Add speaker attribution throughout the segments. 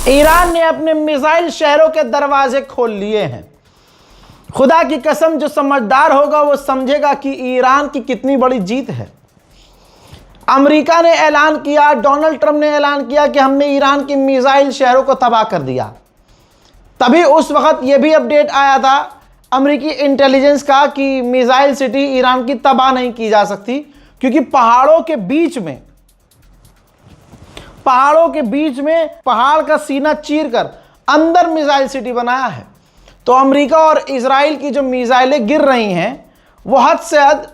Speaker 1: Iran ने अपने missile शहरों के दरवाजे खोल लिए हैं। खुदा की कसम, जो समझदार होगा वो समझेगा कि ईरान की कितनी बड़ी जीत है। अमेरिका ने ऐलान किया, डोनाल्ड ट्रंप ने ऐलान किया कि हमने ईरान की मिसाइल शहरों को तबाह कर दिया। तभी उस वक्त यह भी अपडेट आया था अमेरिकी इंटेलिजेंस का कि मिसाइल सिटी ईरान की तबाह नहीं की जा सकती, क्योंकि पहाड़ों के बीच में पहाड़ का सीना चीरकर अंदर मिसाइल सिटी बनाया है। तो अमेरिका और इजराइल की जो मिसाइलें गिर रही हैं वो हद से हद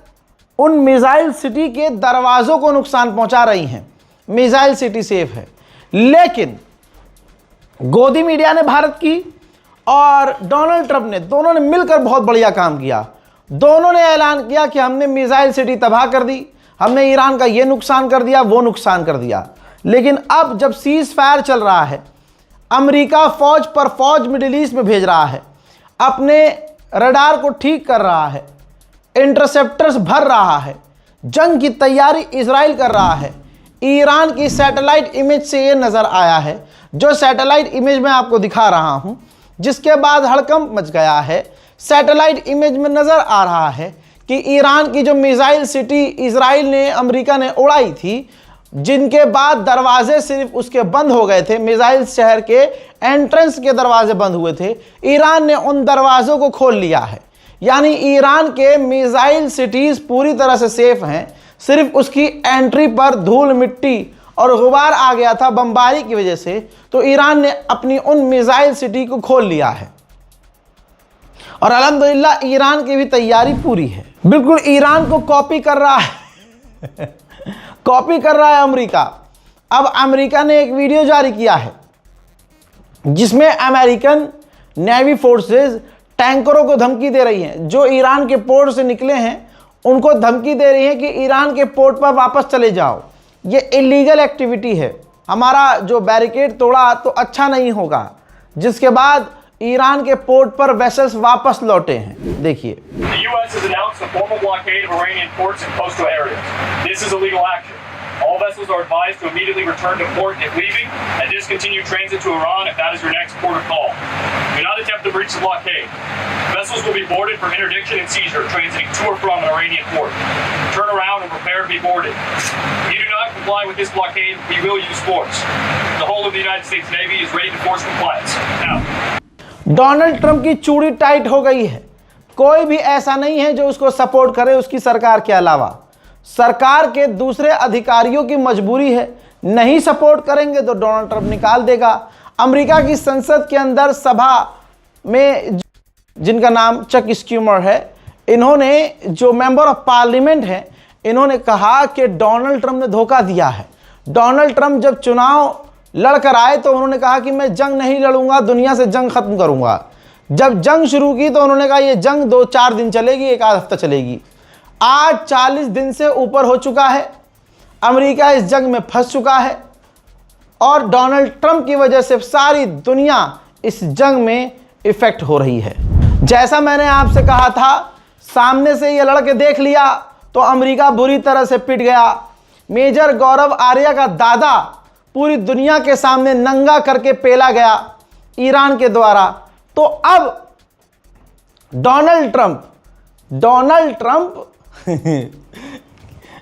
Speaker 1: उन मिसाइल सिटी के दरवाज़ों को नुकसान पहुंचा रही हैं। मिसाइल सिटी सेफ है, लेकिन गोदी मीडिया ने भारत की और डोनाल्ड ट्रंप ने, दोनों ने मिलकर बहुत बढ़िया काम किया। दोनों ने ऐलान किया कि हमने मिसाइल सिटी तबाह कर दी, हमने ईरान का ये नुकसान कर दिया, वो नुकसान कर दिया। लेकिन अब जब सीज फायर चल रहा है, अमेरिका फौज पर फौज मिडिल ईस्ट में भेज रहा है, अपने रडार को ठीक कर रहा है, इंटरसेप्टर्स भर रहा है, जंग की तैयारी इजराइल कर रहा है। ईरान की सैटेलाइट इमेज से ये नज़र आया है, जो सैटेलाइट इमेज मैं आपको दिखा रहा हूं, जिसके बाद हड़कंप मच गया है। सैटेलाइट इमेज में नज़र आ रहा है कि ईरान की जो मिसाइल सिटी इजराइल ने, अमेरिका ने उड़ाई थी, जिनके बाद दरवाजे सिर्फ उसके बंद हो गए थे, मिसाइल शहर के एंट्रेंस के दरवाजे बंद हुए थे, ईरान ने उन दरवाज़ों को खोल लिया है। यानी ईरान के मिसाइल सिटीज़ पूरी तरह से सेफ हैं। सिर्फ उसकी एंट्री पर धूल मिट्टी और गुबार आ गया था बमबारी की वजह से, तो ईरान ने अपनी उन मिसाइल सिटी को खोल लिया है। और अल्हम्दुलिल्लाह ईरान की भी तैयारी पूरी है। बिल्कुल ईरान को कॉपी कर रहा है कॉपी कर रहा है अमेरिका। अब अमेरिका ने एक वीडियो जारी किया है जिसमें अमेरिकन नेवी फोर्सेस टैंकरों को धमकी दे रही हैं, जो ईरान के पोर्ट से निकले हैं उनको धमकी दे रही है कि ईरान के पोर्ट पर वापस चले जाओ, ये इलीगल एक्टिविटी है, हमारा जो बैरिकेड तोड़ा तो अच्छा नहीं होगा। जिसके बाद ईरान के पोर्ट पर वेसल्स वापस लौटे हैं। देखिए,
Speaker 2: All vessels are advised to immediately return to port if leaving and discontinue transit to Iran if that is your next port of call. Do not attempt to breach the blockade. Vessels will be boarded for interdiction and seizure transiting to or from an Iranian port. Turn around and prepare to be boarded. If you do not comply with this blockade, we will use force. The whole of the United States Navy is ready to force compliance. Now,
Speaker 1: Donald Trump की चूड़ी tight हो गई है। कोई भी ऐसा नहीं है जो उसको सपोर्ट करे उसकी सरकार के अलावा। सरकार के दूसरे अधिकारियों की मजबूरी है, नहीं सपोर्ट करेंगे तो डोनाल्ड ट्रंप निकाल देगा। अमेरिका की संसद के अंदर सभा में जिनका नाम चक स्क्यूमर है, इन्होंने, जो मेंबर ऑफ पार्लियामेंट हैं, इन्होंने कहा कि डोनाल्ड ट्रंप ने धोखा दिया है। डोनाल्ड ट्रंप जब चुनाव लड़कर आए तो उन्होंने कहा कि मैं जंग नहीं लड़ूंगा, दुनिया से जंग खत्म करूंगा। जब जंग शुरू की तो उन्होंने कहा ये जंग 2-4 दिन चलेगी, एक आध हफ्ता चलेगी। आज 40 दिन से ऊपर हो चुका है, अमेरिका इस जंग में फंस चुका है और डोनाल्ड ट्रंप की वजह से सारी दुनिया इस जंग में इफेक्ट हो रही है। जैसा मैंने आपसे कहा था, सामने से ये लड़के देख लिया तो अमेरिका बुरी तरह से पिट गया। मेजर गौरव आर्या का दादा पूरी दुनिया के सामने नंगा करके पेला गया ईरान के द्वारा। तो अब डोनाल्ड ट्रंप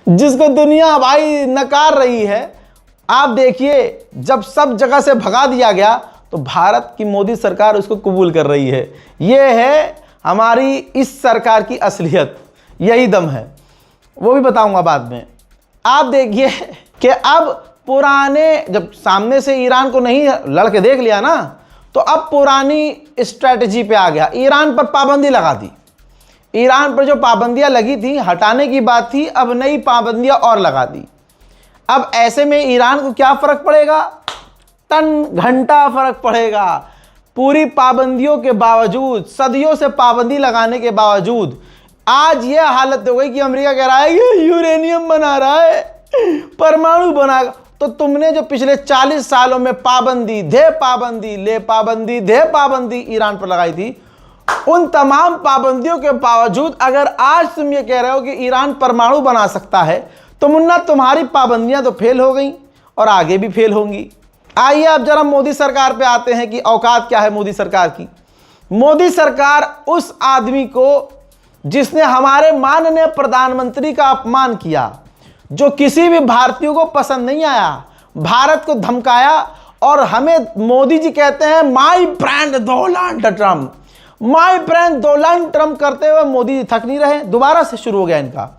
Speaker 1: जिसको दुनिया भाई नकार रही है, आप देखिए जब सब जगह से भगा दिया गया तो भारत की मोदी सरकार उसको कबूल कर रही है। ये है हमारी इस सरकार की असलियत, यही दम है, वो भी बताऊंगा बाद में। आप देखिए कि अब पुराने, जब सामने से ईरान को नहीं लड़के देख लिया ना, तो अब पुरानी स्ट्रैटेजी पे आ गया। ईरान पर पाबंदी लगा दी। ईरान पर जो पाबंदियां लगी थी हटाने की बात थी, अब नई पाबंदियां और लगा दी। अब ऐसे में ईरान को क्या फर्क पड़ेगा? टन घंटा फर्क पड़ेगा। पूरी पाबंदियों के बावजूद, सदियों से पाबंदी लगाने के बावजूद आज ये हालत हो गई कि अमेरिका कह रहा है ये यूरेनियम बना रहा है, परमाणु बनाएगा। तो तुमने जो पिछले 40 सालों में पाबंदी दे पाबंदी ले पाबंदी दे पाबंदी ईरान पर लगाई थी, उन तमाम पाबंदियों के बावजूद अगर आज तुम ये कह रहे हो कि ईरान परमाणु बना सकता है, तो मुन्ना तुम्हारी पाबंदियां तो फेल हो गई और आगे भी फेल होंगी। आइए अब जरा मोदी सरकार पे आते हैं कि औकात क्या है मोदी सरकार की। मोदी सरकार उस आदमी को जिसने हमारे माननीय प्रधानमंत्री का अपमान किया, जो किसी भी भारतीय को पसंद नहीं आया, भारत को धमकाया, और हमें मोदी जी कहते हैं my friend Donald Trump, my friend Donald Trump करते हुए मोदी जी थक नहीं रहे, दोबारा से शुरू हो गया इनका।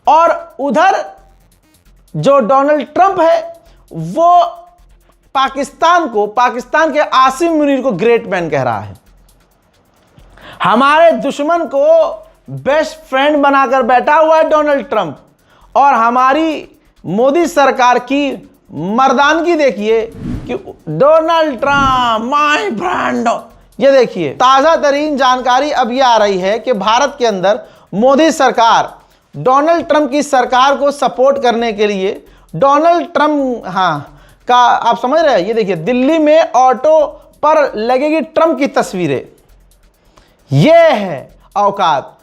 Speaker 1: और उधर जो डोनाल्ड ट्रंप है वो पाकिस्तान के आसिम मुनीर को ग्रेट मैन कह रहा है। हमारे दुश्मन को बेस्ट फ्रेंड बनाकर बैठा हुआ है डोनाल्ड ट्रंप। और हमारी मोदी सरकार की मर्दानगी देखिए कि डोनाल्ड ट्रंप माय फ्रेंड। ये देखिए ताजा तरीन जानकारी अब ये आ रही है कि भारत के अंदर मोदी सरकार डोनाल्ड ट्रंप की सरकार को सपोर्ट करने के लिए डोनाल्ड ट्रंप का आप समझ रहे हैं। ये देखिए दिल्ली में ऑटो पर लगेगी ट्रंप की तस्वीरें। यह है औकात।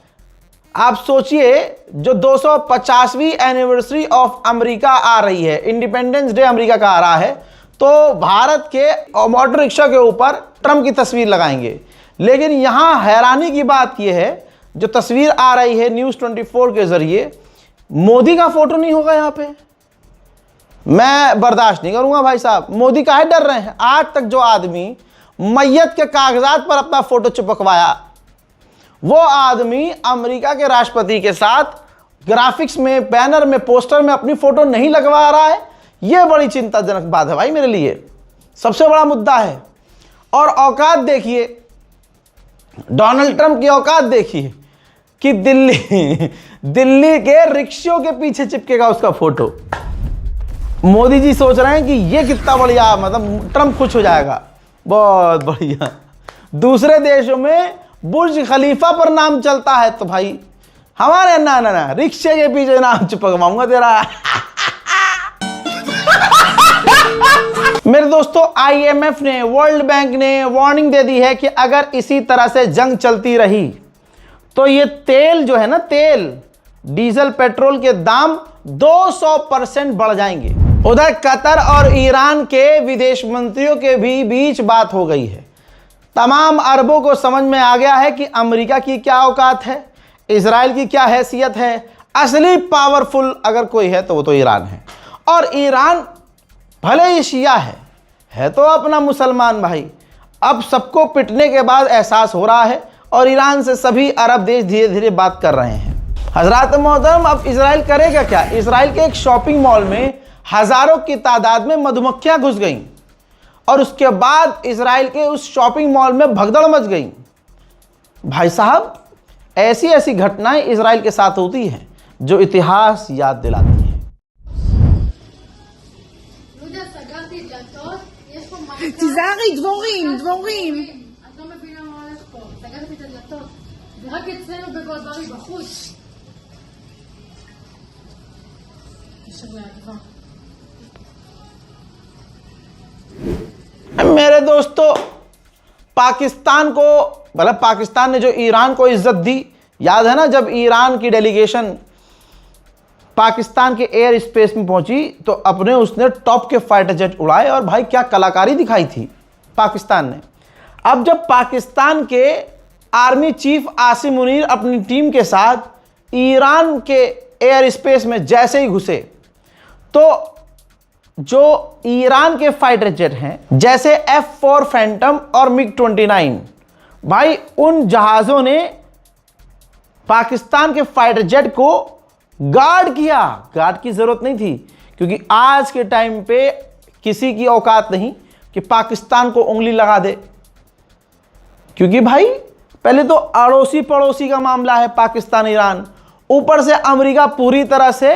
Speaker 1: आप सोचिए जो 250वीं एनिवर्सरी ऑफ अमेरिका आ रही है, इंडिपेंडेंस डे अमेरिका का आ रहा है, तो भारत के ऑटो रिक्शा के ऊपर ट्रंप की तस्वीर लगाएंगे। लेकिन यहां हैरानी की बात यह है, जो तस्वीर आ रही है न्यूज़ 24 के जरिए, मोदी का फोटो नहीं होगा यहां पे। मैं बर्दाश्त नहीं करूंगा भाई साहब। मोदी काहे डर रहे हैं? आज तक जो आदमी मैयत के कागजात पर अपना फोटो चिपकवाया, वो आदमी अमेरिका के राष्ट्रपति के साथ ग्राफिक्स में, बैनर में, पोस्टर में अपनी फोटो नहीं लगवा रहा है। यह बड़ी चिंताजनक बात है भाई मेरे लिए, सबसे बड़ा मुद्दा है। और औकात देखिए, डोनाल्ड ट्रंप की औकात देखिए कि दिल्ली के रिक्शों के पीछे चिपकेगा उसका फोटो। मोदी जी सोच रहे हैं कि ये कितना बढ़िया, मतलब ट्रंप खुश हो जाएगा, बहुत बढ़िया। दूसरे देशों में बुर्ज खलीफा पर नाम चलता है, तो भाई हमारे ना रिक्शे के पीछे नाम चिपकवाऊंगा तेरा। मेरे दोस्तों, IMF ने, वर्ल्ड बैंक ने वार्निंग दे दी है कि अगर इसी तरह से जंग चलती रही तो ये तेल जो है ना, तेल, डीजल, पेट्रोल के दाम 200% बढ़ जाएंगे। उधर कतर और ईरान के विदेश मंत्रियों के भी बीच बात हो गई है। तमाम अरबों को समझ में आ गया है कि अमेरिका की क्या औकात है, इजराइल की क्या हैसियत है। असली पावरफुल अगर कोई है तो वो तो ईरान है। और ईरान भले ही शिया है तो अपना मुसलमान भाई। अब सबको पिटने के बाद एहसास हो रहा है और ईरान से सभी अरब देश धीरे धीरे बात कर रहे हैं। हजरात मोहतरम, अब इजराइल करेगा क्या? इजराइल के एक शॉपिंग मॉल में हजारों की तादाद में मधुमक्खियां घुस गईं और उसके बाद इजराइल के उस शॉपिंग मॉल में भगदड़ मच गई। भाई साहब, ऐसी ऐसी घटनाएं इजराइल के साथ होती हैं जो इतिहास याद दिलाती है।
Speaker 3: תיזהרי, דבורים.
Speaker 4: את לא מבינה מה הולך פה. סגרתי את הדלתות. זה רק אצלנו בגולברי בחוץ. קשר לאדווה.
Speaker 1: मेरे दोस्तों, पाकिस्तान को, मतलब पाकिस्तान ने जो ईरान को इज्जत दी, याद है ना, जब ईरान की डेलीगेशन पाकिस्तान के एयर स्पेस में पहुंची तो अपने उसने टॉप के फाइटर जेट उड़ाए और भाई क्या कलाकारी दिखाई थी पाकिस्तान ने। अब जब पाकिस्तान के आर्मी चीफ आसिम मुनीर अपनी टीम के साथ ईरान के एयर स्पेस में जैसे ही घुसे तो जो ईरान के फाइटर जेट हैं, जैसे F4 फैंटम और MiG-29, भाई उन जहाज़ों ने पाकिस्तान के फाइटर जेट को गार्ड किया। गार्ड की ज़रूरत नहीं थी, क्योंकि आज के टाइम पे किसी की औकात नहीं कि पाकिस्तान को उंगली लगा दे, क्योंकि भाई पहले तो अड़ोसी पड़ोसी का मामला है पाकिस्तान ईरान, ऊपर से अमेरिका पूरी तरह से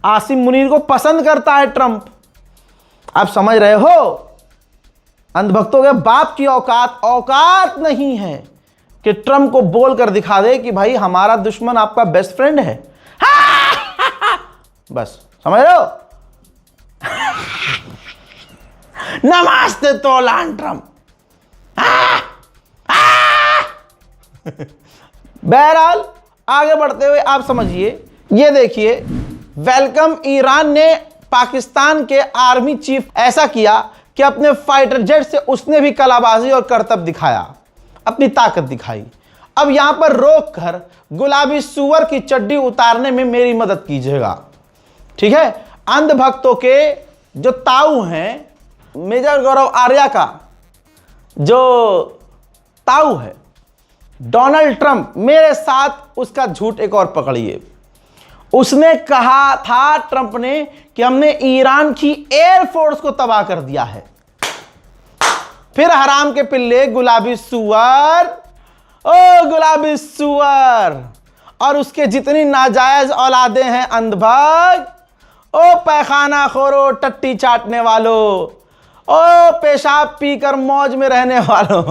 Speaker 1: आसिम मुनीर को पसंद करता है ट्रंप। आप समझ रहे हो, अंधभक्तों के बाप की औकात नहीं है कि ट्रंप को बोल कर दिखा दे कि भाई हमारा दुश्मन आपका बेस्ट फ्रेंड है। बस समझ रहे हो। नमस्ते डोनाल्ड ट्रंप। बहरहाल आगे बढ़ते हुए आप समझिए, ये देखिए, वेलकम ईरान ने पाकिस्तान के आर्मी चीफ ऐसा किया कि अपने फाइटर जेट से उसने भी कलाबाजी और करतब दिखाया, अपनी ताकत दिखाई। अब यहां पर रोक कर गुलाबी सुअर की चड्डी उतारने में मेरी मदद कीजिएगा, ठीक है। अंधभक्तों के जो ताऊ हैं, मेजर गौरव आर्या का जो ताऊ है डोनाल्ड ट्रंप, मेरे साथ उसका झूठ एक और पकड़िए। उसने कहा था ट्रंप ने कि हमने ईरान की एयरफोर्स को तबाह कर दिया है। फिर हराम के पिल्ले गुलाबी सुअर, ओ गुलाबी सुअर और उसके जितनी नाजायज औलादे हैं अंधभक्त, ओ पैखाना खोरो, टट्टी चाटने वालों, ओ पेशाब पीकर मौज में रहने वालों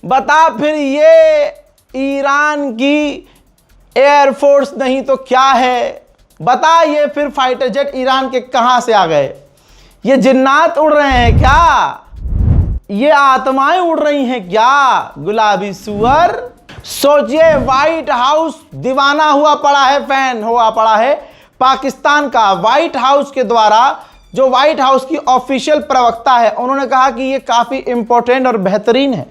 Speaker 1: बता फिर ये ईरान की एयरफोर्स नहीं तो क्या है? बता ये फिर फाइटर जेट ईरान के कहां से आ गए? ये जिन्नात उड़ रहे हैं क्या? ये आत्माएं उड़ रही हैं क्या? गुलाबी सुअर, सोचिए व्हाइट हाउस दीवाना हुआ पड़ा है, फैन हुआ पड़ा है पाकिस्तान का। व्हाइट हाउस के द्वारा, जो व्हाइट हाउस की ऑफिशियल प्रवक्ता है, उन्होंने कहा कि ये काफ़ी इंपॉर्टेंट और बेहतरीन है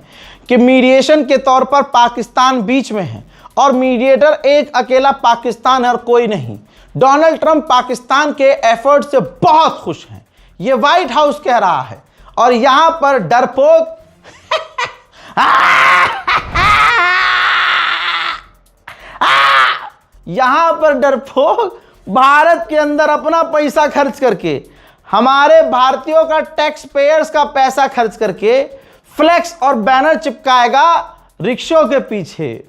Speaker 1: कि मीडिएशन के तौर पर पाकिस्तान बीच में है और मीडिएटर एक अकेला पाकिस्तान है और कोई नहीं। डोनाल्ड ट्रंप पाकिस्तान के एफर्ट से बहुत खुश हैं, ये व्हाइट हाउस कह रहा है। और यहां पर डरपोक यहां पर डरपोक भारत के अंदर अपना पैसा खर्च करके, हमारे भारतीयों का टैक्स पेयर्स का पैसा खर्च करके फ्लेक्स और बैनर चिपकाएगा रिक्शों के पीछे,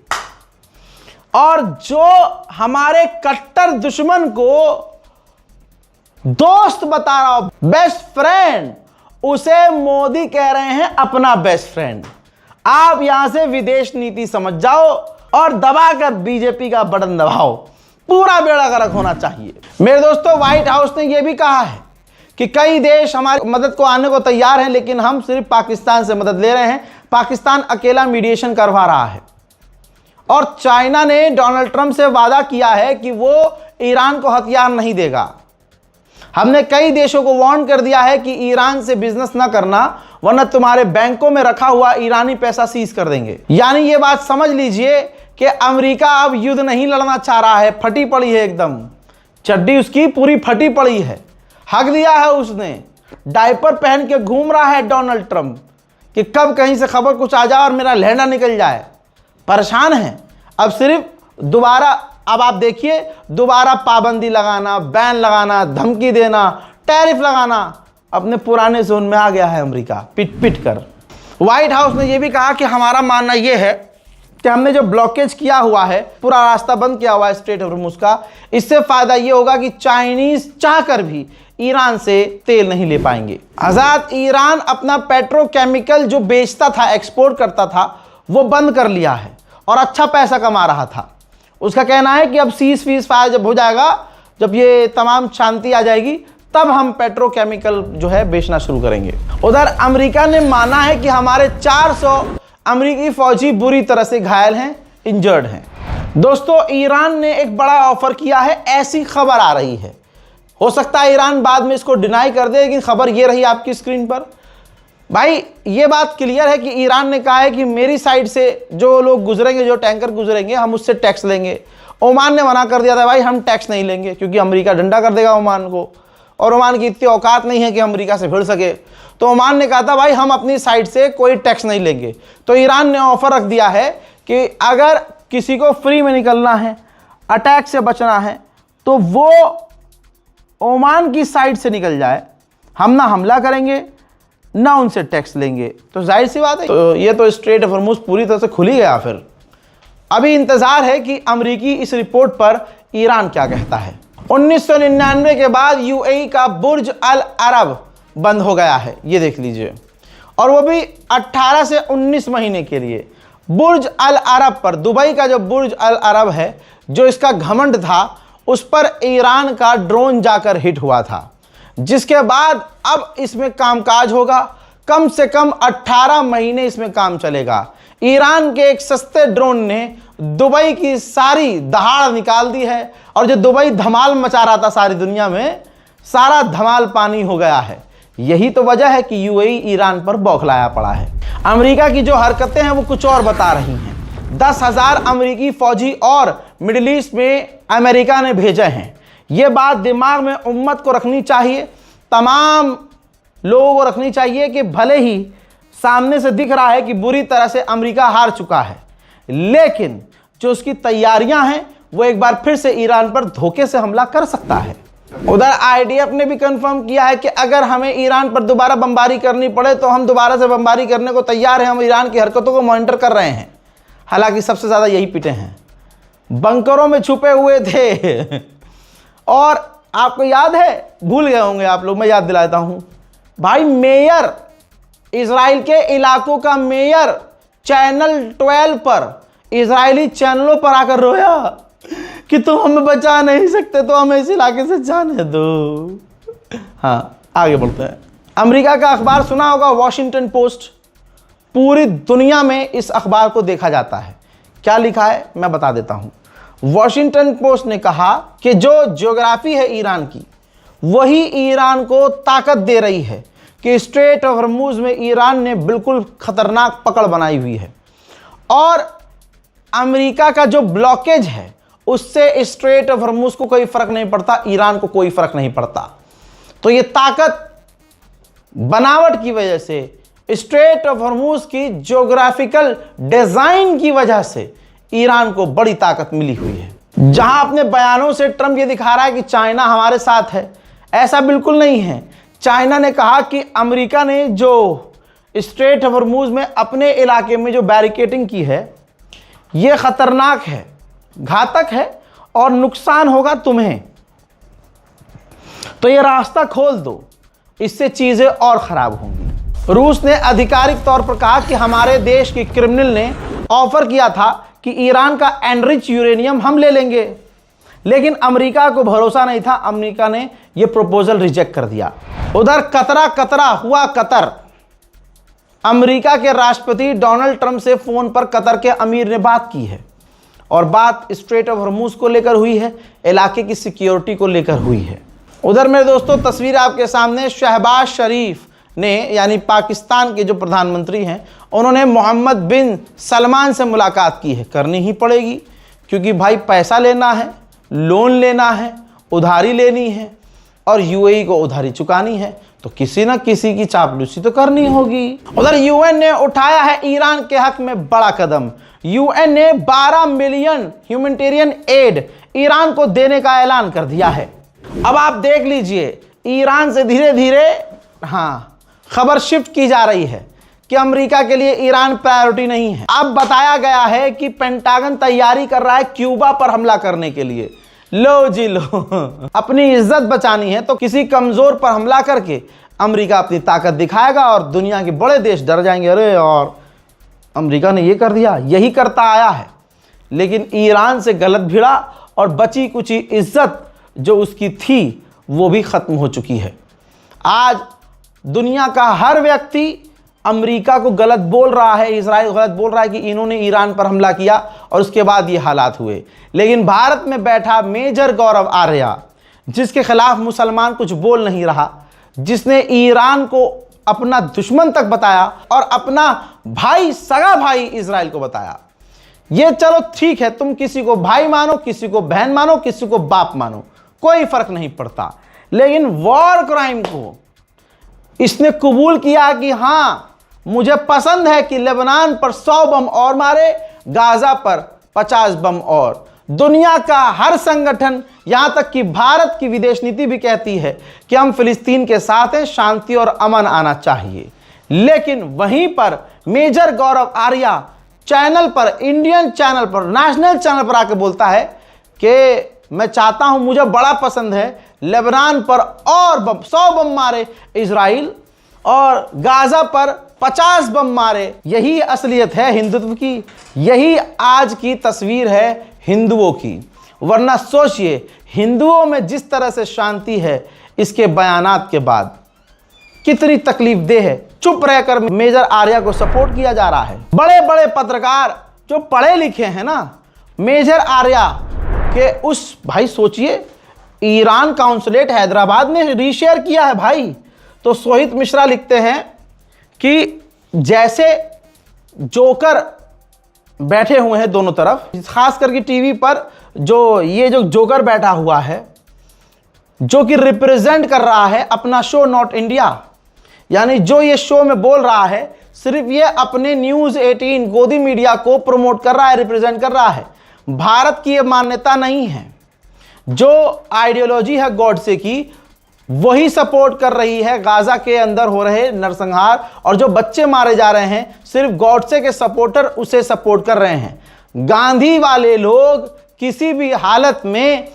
Speaker 1: और जो हमारे कट्टर दुश्मन को दोस्त बता रहा हो, बेस्ट फ्रेंड, उसे मोदी कह रहे हैं अपना बेस्ट फ्रेंड। आप यहां से विदेश नीति समझ जाओ और दबाकर बीजेपी का बटन दबाओ, पूरा बेड़ा गर्क होना चाहिए। मेरे दोस्तों, व्हाइट हाउस ने यह भी कहा है कि कई देश हमारी मदद को आने को तैयार हैं, लेकिन हम सिर्फ पाकिस्तान से मदद ले रहे हैं। पाकिस्तान अकेला मीडिएशन करवा रहा है। और चाइना ने डोनाल्ड ट्रंप से वादा किया है कि वो ईरान को हथियार नहीं देगा। हमने कई देशों को वार्न कर दिया है कि ईरान से बिजनेस ना करना, वरना तुम्हारे बैंकों में रखा हुआ ईरानी पैसा सीज कर देंगे। यानी ये बात समझ लीजिए कि अमेरिका अब युद्ध नहीं लड़ना चाह रहा है, फटी पड़ी है एकदम, चड्डी उसकी पूरी फटी पड़ी है। हक दिया है उसने, डायपर पहन के घूम रहा है डोनाल्ड ट्रंप कि कब कहीं से खबर कुछ आ जाए और मेरा लहंगा निकल जाए। परेशान है। अब सिर्फ दोबारा, अब आप देखिए, दोबारा पाबंदी लगाना, बैन लगाना, धमकी देना, टैरिफ लगाना, अपने पुराने जोन में आ गया है अमेरिका पिट पिट कर। व्हाइट हाउस ने यह भी कहा कि हमारा मानना यह है कि हमने जो ब्लॉकेज किया हुआ है, पूरा रास्ता बंद किया हुआ है स्ट्रेट ऑफ हॉर्मुज़ का, इससे फायदा यह होगा कि चाइनीज चाहकर भी ईरान से तेल नहीं ले पाएंगे। आजाद ईरान अपना पेट्रोकेमिकल जो बेचता था, एक्सपोर्ट करता था, वो बंद कर लिया है और अच्छा पैसा कमा रहा था। उसका कहना है कि अब सीज फीस फायर जब हो जाएगा, जब ये तमाम शांति आ जाएगी, तब हम पेट्रोकेमिकल जो है बेचना शुरू करेंगे। उधर अमेरिका ने माना है कि हमारे 400 अमेरिकी फौजी बुरी तरह से घायल हैं, इंजर्ड हैं। दोस्तों, ईरान ने एक बड़ा ऑफर किया है, ऐसी खबर आ रही है। हो सकता है ईरान बाद में इसको डिनाई कर दे, लेकिन खबर ये रही आपकी स्क्रीन पर। भाई ये बात क्लियर है कि ईरान ने कहा है कि मेरी साइड से जो लोग गुजरेंगे, जो टैंकर गुजरेंगे, हम उससे टैक्स लेंगे। ओमान ने मना कर दिया था, भाई हम टैक्स नहीं लेंगे, क्योंकि अमेरिका डंडा कर देगा ओमान को, और ओमान की इतनी औकात नहीं है कि अमेरिका से भिड़ सके। तो ओमान ने कहा था, भाई हम अपनी साइड से कोई टैक्स नहीं लेंगे। तो ईरान ने ऑफर रख दिया है कि अगर किसी को फ्री में निकलना है, अटैक से बचना है, तो वो ओमान की साइड से निकल जाए, हम ना हमला करेंगे ना उनसे टैक्स लेंगे। तो जाहिर सी बात है, तो ये तो स्ट्रेट ऑफ हॉर्मुज़ पूरी तरह से खुल ही गया। फिर अभी इंतजार है कि अमेरिकी इस रिपोर्ट पर ईरान क्या कहता है। 1999 के बाद यूएई का बुर्ज अल अरब बंद हो गया है, ये देख लीजिए, और वो भी 18 से 19 महीने के लिए। बुर्ज अल अरब पर, दुबई का जो बुर्ज अल अरब है, जो इसका घमंड था, उस पर ईरान का ड्रोन जाकर हिट हुआ था, जिसके बाद अब इसमें कामकाज होगा। कम से कम 18 महीने इसमें काम चलेगा। ईरान के एक सस्ते ड्रोन ने दुबई की सारी दहाड़ निकाल दी है, और जो दुबई धमाल मचा रहा था सारी दुनिया में, सारा धमाल पानी हो गया है। यही तो वजह है कि यूएई ईरान पर बौखलाया पड़ा है। अमेरिका की जो हरकतें हैं वो कुछ और बता रही हैं। 10,000 अमेरिकी फौजी और मिडिल ईस्ट में अमेरिका ने भेजे हैं। ये बात दिमाग में उम्मत को रखनी चाहिए, तमाम लोगों को रखनी चाहिए कि भले ही सामने से दिख रहा है कि बुरी तरह से अमेरिका हार चुका है, लेकिन जो उसकी तैयारियां हैं वो एक बार फिर से ईरान पर धोखे से हमला कर सकता है। उधर आईडीएफ ने भी कंफर्म किया है कि अगर हमें ईरान पर दोबारा बमबारी करनी पड़े तो हम दोबारा से बमबारी करने को तैयार हैं। हम ईरान की हरकतों को मॉनिटर कर रहे हैं। हालांकि सबसे ज़्यादा यही पिटे हैं, बंकरों में छुपे हुए थे। और आपको याद है, भूल गए होंगे आप लोग, मैं याद दिलाता हूं भाई, मेयर, इजराइल के इलाकों का मेयर चैनल 12 पर, इजरायली चैनलों पर आकर रोया कि तुम हमें बचा नहीं सकते तो हमें इस इलाके से जाने दो। हाँ, आगे बढ़ते हैं। अमेरिका का अखबार सुना होगा, वॉशिंगटन पोस्ट। पूरी दुनिया में इस अखबार को देखा जाता है। क्या लिखा है मैं बता देता हूं। वॉशिंगटन पोस्ट ने कहा कि जो ज्योग्राफी है ईरान की, वही ईरान को ताकत दे रही है कि स्ट्रेट ऑफ हॉर्मुज में ईरान ने बिल्कुल खतरनाक पकड़ बनाई हुई है और अमेरिका का जो ब्लॉकेज है उससे स्ट्रेट ऑफ हॉर्मुज को कोई फर्क नहीं पड़ता, ईरान को कोई फर्क नहीं पड़ता। तो ये ताकत बनावट की वजह से, स्ट्रेट ऑफ हॉर्मुज की ज्योग्राफिकल डिजाइन की वजह से ईरान को बड़ी ताकत मिली हुई है। जहां अपने बयानों से ट्रंप ये दिखा रहा है कि चाइना हमारे साथ है, ऐसा बिल्कुल नहीं है। चाइना ने कहा कि अमेरिका ने जो स्ट्रेट ऑफ हॉर्मुज में अपने इलाके में जो बैरिकेडिंग की है यह खतरनाक है, घातक है और नुकसान होगा तुम्हें, तो ये रास्ता खोल दो, इससे चीजें और खराब होंगी। रूस ने आधिकारिक तौर पर कहा कि हमारे देश के क्रिमिनल ने ऑफर किया था कि ईरान का एनरिच यूरेनियम हम ले लेंगे, लेकिन अमेरिका को भरोसा नहीं था। अमेरिका ने यह प्रपोजल रिजेक्ट कर दिया। उधर कतरा हुआ कतर। अमेरिका के राष्ट्रपति डोनाल्ड ट्रंप से फोन पर कतर के अमीर ने बात की है और बात स्ट्रेट ऑफ हॉर्मुज को लेकर हुई है, इलाके की सिक्योरिटी को लेकर हुई है। उधर मेरे दोस्तों तस्वीर आपके सामने, शहबाज शरीफ ने, यानी पाकिस्तान के जो प्रधानमंत्री हैं, उन्होंने मोहम्मद बिन सलमान से मुलाकात की है। करनी ही पड़ेगी क्योंकि भाई पैसा लेना है, लोन लेना है, उधारी लेनी है और यूएई को उधारी चुकानी है, तो किसी ना किसी की चापलूसी तो करनी होगी। उधर यूएन ने उठाया है ईरान के हक में बड़ा कदम। यूएन ने 12 मिलियन ह्यूमैनिटेरियन एड ईरान को देने का ऐलान कर दिया है। अब आप देख लीजिए, ईरान से धीरे धीरे खबर शिफ्ट की जा रही है कि अमेरिका के लिए ईरान प्रायोरिटी नहीं है। अब बताया गया है कि पेंटागन तैयारी कर रहा है क्यूबा पर हमला करने के लिए। लो जी लो, अपनी इज्जत बचानी है तो किसी कमजोर पर हमला करके अमेरिका अपनी ताकत दिखाएगा और दुनिया के बड़े देश डर जाएंगे, अरे और अमेरिका ने ये कर दिया, यही करता आया है। लेकिन ईरान से गलत भिड़ा और बची कुची इज्जत जो उसकी थी वो भी खत्म हो चुकी है। आज दुनिया का हर व्यक्ति अमेरिका को गलत बोल रहा है, इजराइल गलत बोल रहा है कि इन्होंने ईरान पर हमला किया और उसके बाद ये हालात हुए। लेकिन भारत में बैठा मेजर गौरव आर्या, जिसके खिलाफ मुसलमान कुछ बोल नहीं रहा, जिसने ईरान को अपना दुश्मन तक बताया और अपना भाई, सगा भाई इजराइल को बताया। ये चलो ठीक है, तुम किसी को भाई मानो, किसी को बहन मानो, किसी को बाप मानो, कोई फर्क नहीं पड़ता। लेकिन वॉर क्राइम को इसने कबूल किया कि हाँ, मुझे पसंद है कि लेबनान पर 100 बम और मारे, गाजा पर 50 बम और। दुनिया का हर संगठन, यहां तक कि भारत की विदेश नीति भी कहती है कि हम फिलिस्तीन के साथ हैं, शांति और अमन आना चाहिए। लेकिन वहीं पर मेजर गौरव आर्या चैनल पर, इंडियन चैनल पर, नेशनल चैनल पर आके बोलता है कि मैं चाहता हूं, मुझे बड़ा पसंद है लेबनान पर और 100 बम मारे इजराइल और गाजा पर 50 बम मारे। यही असलियत है हिंदुत्व की, यही आज की तस्वीर है हिंदुओं की। वरना सोचिए, हिंदुओं में जिस तरह से शांति है, इसके बयानात के बाद कितनी तकलीफ देह है। चुप रहकर मेजर आर्या को सपोर्ट किया जा रहा है। बड़े बड़े पत्रकार जो पढ़े लिखे हैं ना, मेजर आर्या के उस, भाई सोचिए, ईरान काउंसलेट हैदराबाद ने रीशेयर किया है भाई। तो सोहित मिश्रा लिखते हैं कि जैसे जोकर बैठे हुए हैं दोनों तरफ, खास करके टीवी पर जो जोकर बैठा हुआ है, जो कि रिप्रेजेंट कर रहा है अपना शो नॉट इंडिया, यानी जो ये शो में बोल रहा है सिर्फ ये अपने न्यूज़ 18 गोदी मीडिया को प्रमोट कर रहा है, रिप्रेजेंट कर रहा है। भारत की ये मान्यता नहीं है। जो आइडियोलॉजी है गॉडसे की, वही सपोर्ट कर रही है गाजा के अंदर हो रहे नरसंहार, और जो बच्चे मारे जा रहे हैं सिर्फ गॉडसे के सपोर्टर उसे सपोर्ट कर रहे हैं। गांधी वाले लोग किसी भी हालत में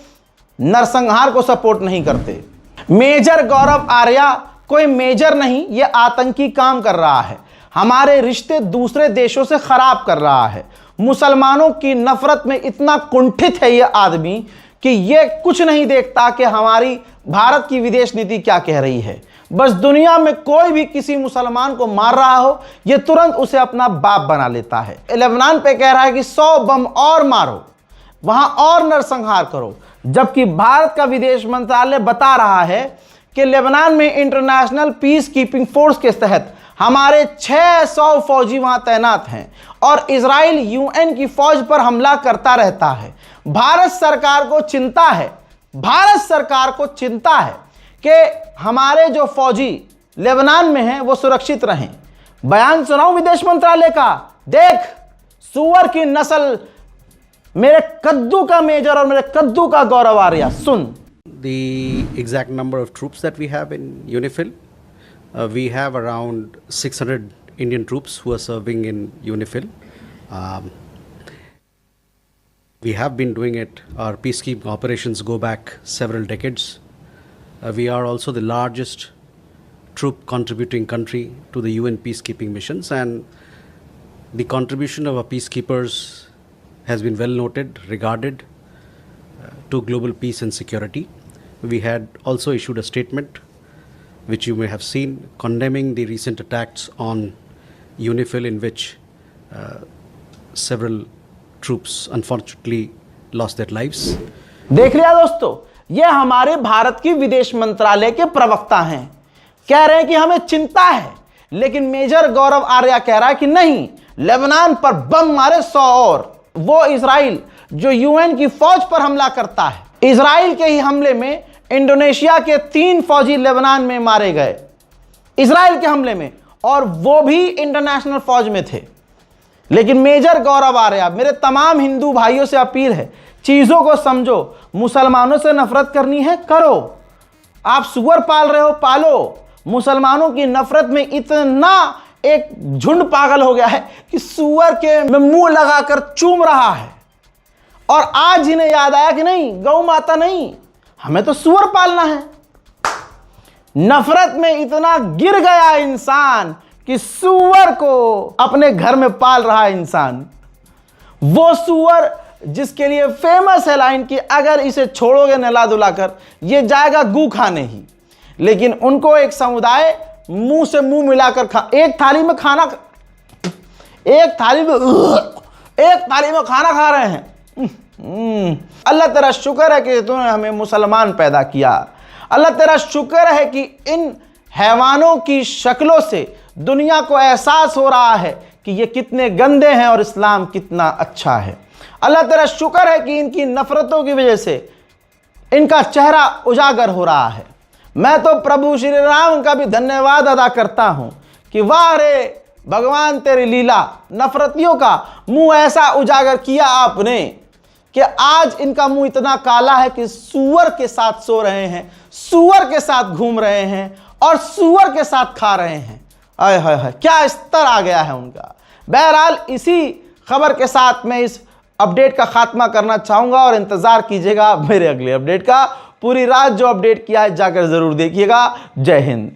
Speaker 1: नरसंहार को सपोर्ट नहीं करते। मेजर गौरव आर्या कोई मेजर नहीं, ये आतंकी काम कर रहा है, हमारे रिश्ते दूसरे देशों से खराब कर रहा है। मुसलमानों की नफरत में इतना कुंठित है ये आदमी कि ये कुछ नहीं देखता कि हमारी भारत की विदेश नीति क्या कह रही है। बस दुनिया में कोई भी किसी मुसलमान को मार रहा हो, ये तुरंत उसे अपना बाप बना लेता है। लेबनान पे कह रहा है कि 100 बम और मारो, वहां और नरसंहार करो, जबकि भारत का विदेश मंत्रालय बता रहा है कि लेबनान में इंटरनेशनल पीस कीपिंग फोर्स के तहत हमारे 600 फौजी वहां तैनात हैं और इजराइल यूएन की फौज पर हमला करता रहता है। भारत सरकार को चिंता है, भारत सरकार को चिंता है कि हमारे जो फौजी लेबनान में हैं वो सुरक्षित रहें। बयान सुनाऊं विदेश मंत्रालय का? देख, सुअर की नस्ल, मेरे कद्दू का मेजर और मेरे कद्दू का गौरव आर्या, सुन।
Speaker 5: The exact number of troops that we have in UNIFIL, we have around 600 Indian troops who are serving in UNIFIL. We have been doing it, our peacekeeping operations go back several decades. We are also the largest troop contributing country to the UN peacekeeping missions, and the contribution of our peacekeepers has been well noted, regarded to global peace and security. We had also issued a statement, which you may have seen, condemning the recent attacks on UNIFIL, in which several troops unfortunately lost their lives.
Speaker 1: देख लिया दोस्तों, ये हमारे भारत की विदेश मंत्रालय के प्रवक्ता हैं, कह रहे हैं कि हमें चिंता है, लेकिन मेजर गौरव आर्या कह रहा है कि नहीं, लेबनान पर बम मारे 100 और। वो इजराइल जो यूएन की फौज पर हमला करता है, इजराइल के ही हमले में इंडोनेशिया के 3 फौजी लेबनान में मारे गए, इजराइल के हमले में, और वो भी इंटरनेशनल फौज में थे। लेकिन मेजर गौरव आर्या, मेरे तमाम हिंदू भाइयों से अपील है, चीजों को समझो। मुसलमानों से नफरत करनी है, करो। आप सुअर पाल रहे हो, पालो। मुसलमानों की नफरत में इतना एक झुंड पागल हो गया है कि सुअर के में मुंह लगाकर चूम रहा है, और आज इन्हें याद आया कि नहीं, गौ माता नहीं, हमें तो सुअर पालना है। नफरत में इतना गिर गया इंसान कि सुअर को अपने घर में पाल रहा है इंसान। वो सुअर जिसके लिए फेमस है लाइन कि अगर इसे छोड़ोगे नहला धुलाकर ये जाएगा गू खाने ही, लेकिन उनको एक समुदाय मुंह से मुंह मिलाकर एक थाली में खाना खा रहे हैं। अल्लाह तेरा शुक्र है कि तूने हमें मुसलमान पैदा किया। अल्लाह तेरा शुक्र है कि इन हैवानों की शक्लों से दुनिया को एहसास हो रहा है कि ये कितने गंदे हैं और इस्लाम कितना अच्छा है। अल्लाह तेरा शुक्र है कि इनकी नफरतों की वजह से इनका चेहरा उजागर हो रहा है। मैं तो प्रभु श्री राम का भी धन्यवाद अदा करता हूं कि वाह रे भगवान तेरी लीला, नफरतियों का मुंह ऐसा उजागर किया आपने कि आज इनका मुंह इतना काला है कि सूअर के साथ सो रहे हैं, सूअर के साथ घूम रहे हैं और सूअर के साथ खा रहे हैं। आय हाय हाय, क्या स्तर आ गया है उनका। बहरहाल इसी खबर के साथ मैं इस अपडेट का खात्मा करना चाहूंगा और इंतजार कीजिएगा मेरे अगले अपडेट का। पूरी रात जो अपडेट किया है जाकर जरूर देखिएगा। जय हिंद।